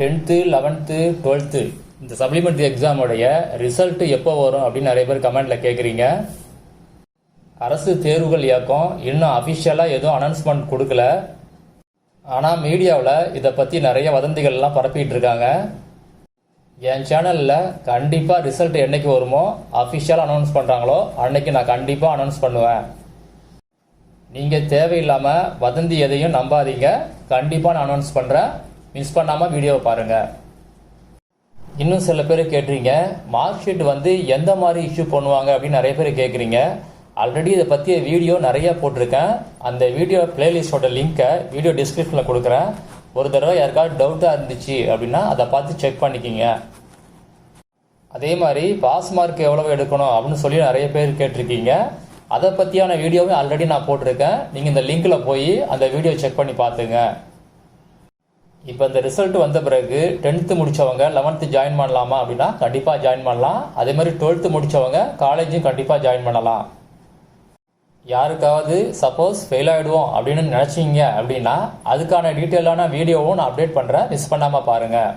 10th 11th 12th இந்த supplementary எக்ஸாமுடைய result எப்போ வரும் அப்படின்னு நிறைய பேர் கமெண்ட்டில் கேட்குறீங்க. அரசு தேர்வுகள் இயக்கம் இன்னும் அஃபிஷியலாக எதுவும் அனௌன்ஸ்மெண்ட் கொடுக்கல. ஆனால் மீடியாவில் இதை பற்றி நிறைய வதந்திகள்லாம் பரப்பிட்டு இருக்காங்க. என் சேனலில் கண்டிப்பாக ரிசல்ட் என்னைக்கு வருமோ அஃபிஷியலாக அனௌன்ஸ் பண்ணுறாங்களோ அன்னைக்கு நான் கண்டிப்பாக அனௌன்ஸ் பண்ணுவேன். நீங்கள் தேவையில்லாமல் வதந்தி எதையும் நம்பாதீங்க. கண்டிப்பாக நான் அனௌன்ஸ் பண்ணுறேன். மிஸ் பண்ணாமல் வீடியோவை பாருங்கள். இன்னும் சில பேர் கேட்குறீங்க, மார்க் ஷீட் எந்த மாதிரி இஷ்யூ பண்ணுவாங்க அப்படின்னு நிறைய பேர் கேட்குறீங்க. ஆல்ரெடி இதை பற்றிய வீடியோ நிறைய போட்டிருக்கேன். அந்த வீடியோ பிளேலிஸ்டோட லிங்க்கை வீடியோ டிஸ்கிரிப்ஷனில் கொடுக்குறேன். ஒரு தடவை யாருக்காவது டவுட்டாக இருந்துச்சு அப்படின்னா அதை பார்த்து செக் பண்ணிக்கிங்க. அதே மாதிரி பாஸ் மார்க் எவ்வளவு எடுக்கணும் அப்படின்னு சொல்லி நிறைய பேர் கேட்டிருக்கீங்க. அதை பற்றியான வீடியோவே ஆல்ரெடி நான் போட்டிருக்கேன். நீங்கள் இந்த லிங்கில் போய் அந்த வீடியோ செக் பண்ணி பார்த்துங்க. இப்போ இந்த ரிசல்ட் வந்த பிறகு 10th முடித்தவங்க 11th ஜாயின் பண்ணலாமா அப்படின்னா கண்டிப்பாக ஜாயின் பண்ணலாம். அதே மாதிரி 12th முடித்தவங்க காலேஜும் கண்டிப்பாக ஜாயின் பண்ணலாம். யாருக்காவது சப்போஸ் ஃபெயில் ஆகிடுவோம் அப்படின்னு நினச்சிங்க அப்படின்னா அதுக்கான டீட்டெயிலான வீடியோவும் நான் அப்டேட் பண்ணுறேன். மிஸ் பண்ணாமல் பாருங்கள்.